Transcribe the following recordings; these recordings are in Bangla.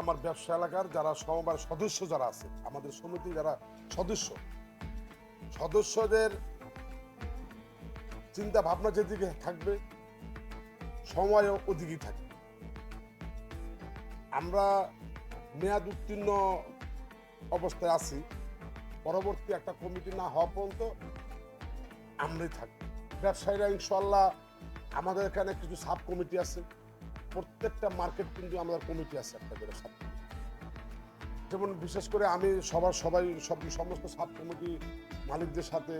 আমার ব্যবসা এলাকার যারা সমবায় সদস্য যারা আছে, আমাদের সমিতি যারা সদস্যদের চিন্তা ভাবনা যেদিকে থাকবে, সময় ওদিকেই থাকবে। আমরা মেয়াদ উত্তীর্ণ অবস্থায় আছি, পরবর্তী একটা কমিটি না হওয়া পর্যন্ত আমরাই থাকবো। ব্যবসায়ীরা ইনশাল্লাহ, আমাদের এখানে কিছু সাব কমিটি আছে, প্রত্যেকটা মার্কেট কিন্তু আমাদের কমিটি আছে একটা করে সাব। যেমন বিশেষ করে আমি সমস্ত সাব কমিটি মালিকদের সাথে,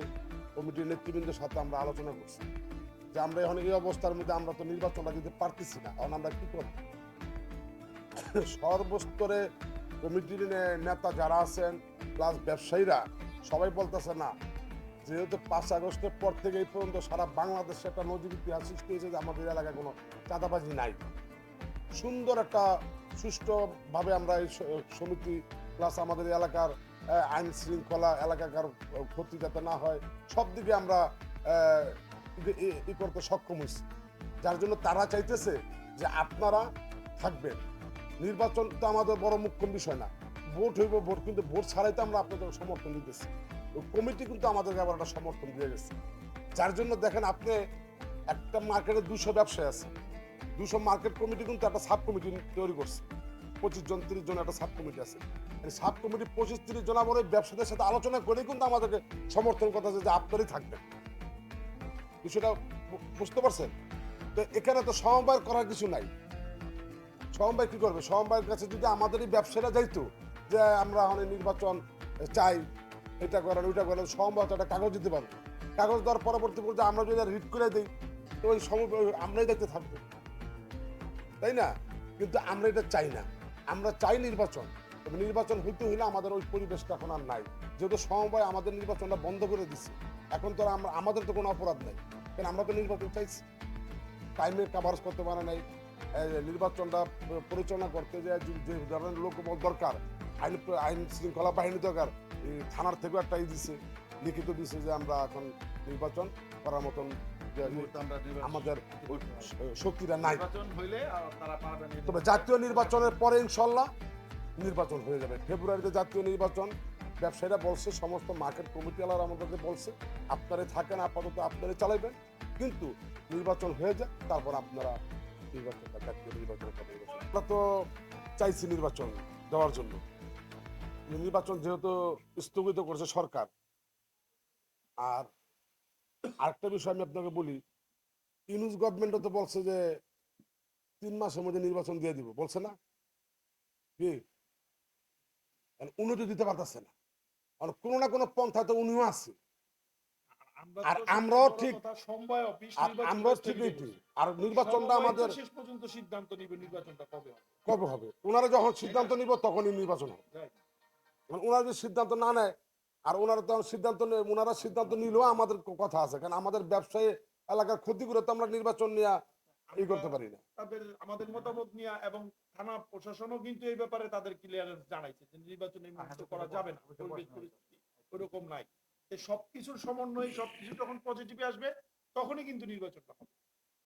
কমিটির নেতৃবৃন্দের সাথে আমরা আলোচনা করছি যে আমরা এখন এই অবস্থার মধ্যে আমরা তো নির্বাচনটা দিতে পারতেছি না, কারণ আমরা কি করব। সর্বস্তরে কমিটির নেতা যারা আছেন প্লাস ব্যবসায়ীরা সবাই বলতেছে না, যেহেতু 5 আগস্টের পর থেকে এই পর্যন্ত সারা বাংলাদেশে একটা নজির ইতিহাস সৃষ্টি হয়েছে যে আমাদের এলাকায় কোনো চাঁদাবাজি নাই। সুন্দর একটা সুষ্ঠুভাবে আমরা এই সমিতি প্লাস আমাদের এলাকার আইন শৃঙ্খলা, এলাকার ক্ষতি যাতে না হয়, সব দিকে আমরা ই করতে সক্ষম হয়েছি। যার জন্য তারা চাইতেছে যে আপনারা থাকবেন। নির্বাচন তো আমাদের বড় মুখ্য বিষয় না, ভোট হইব, ভোট কিন্তু ভোট ছাড়াই তো আমরা আপনাদের সমর্থন দিতেছি। কমিটি কিন্তু আমাদেরকে আবার একটা সমর্থন দিয়ে গেছে। যার জন্য দেখেন, আপনি একটা মার্কেটে 200 ব্যবসায়ী আছে, 200 মার্কেট কমিটি কিন্তু একটা সাব কমিটি তৈরি করছে, 25 জন 30 জন একটা সাব কমিটি আছে। সাব কমিটি 25-30 জন আবার ব্যবসাদের সাথে আলোচনা করে কিন্তু আমাদেরকে সমর্থন করতেছে যে আপনারই থাকবেন। বিষয়টা বুঝতে পারছেন? তো এখানে তো সমবায় করার কিছু নাই। সমবায় কি করবে? সমবায়ের কাছে যদি আমাদেরই ব্যবসায়ীরা যাইতো যে আমরা অনেক নির্বাচন চাই, এটা করেন ওইটা করেন, সমবায় একটা কাগজ দিতে পারবো। কাগজ দেওয়ার পরবর্তী পর্যায়ে আমরা যদি রিড করে দিই তো ওই সমবায় আমরাই দেখতে থাকবো, তাই না? কিন্তু আমরা এটা চাই না। আমরা চাই নির্বাচন, তবে নির্বাচন হইতে হইলে আমাদের ওই পরিবেশটা এখন আর নাই। যেহেতু সমবায় আমাদের নির্বাচনটা বন্ধ করে দিচ্ছে, এখন তো আমাদের তো কোনো অপরাধ নাই, কারণ আমরা তো নির্বাচন চাইছি। টাইমে কাভারেজ করতে পারে নাই, নির্বাচনটা পরিচালনা করতে যে ধরনের লোক দরকার, আইন শৃঙ্খলা বাহিনী দরকার, থানার থেকেও একটা দিছে, লিখিত দিছে যে আমরা এখন নির্বাচন করার মতন আমাদের শক্তিটা নাই। তবে জাতীয় নির্বাচনের পরে ইনশাল্লাহ নির্বাচন হয়ে যাবে। ফেব্রুয়ারিতে জাতীয় নির্বাচন। ব্যবসায়ীরা বলছে, সমস্ত মার্কেট কমিটিওয়ালারা আমাদেরকে বলছে আপনারাই থাকেন, আপাতত আপনারাই চালাইবেন, কিন্তু নির্বাচন হয়ে যায় তারপর আপনারা নির্বাচনটা জাতীয় নির্বাচন করবেন। আমরা তো চাইছি নির্বাচন দেওয়ার জন্য, নির্বাচন যেহেতু স্থগিত করেছে সরকার। আর আরেকটা বিষয় আমি আপনাকে বলি, ইউনুস গভর্নমেন্টও তো বলছে যে 3 মাসের মধ্যে নির্বাচন দিয়ে দিব, বলছে না কি? উন্নতি দিতে পারতেছে না, আর কোনো না কোনো পন্থা তো উনিও আছে। আর আমরাও ঠিক আর নির্বাচনটা আমাদের শেষ পর্যন্ত সিদ্ধান্ত নিবে নির্বাচনটা কবে হবে। ওনারা যখন সিদ্ধান্ত নিব তখনই নির্বাচন হবে। ওনারা যদি সিদ্ধান্ত না নেয়, আর ওনারা তখন ওনারা সিদ্ধান্ত নিলেও আমাদের কথা আছে, কারণ আমাদের ব্যবসায়ী এলাকার ক্ষতি করে তো আমরা নির্বাচন নিয়ে ই করতে পারি না। তাদের আমাদের মতামত নিয়ে, এবং থানা প্রশাসনও কিন্তু এই ব্যাপারে তাদের ক্লিয়ারেন্স জানাইছে যে নির্বাচনের মুক্ত করা যাবে না, পরিবেশ পরিস্থিতি ওরকম নাই। সবকিছুর সমন্বয়ে সবকিছু যখন পজিটিভে আসবে তখনই কিন্তু নির্বাচনটা হবে।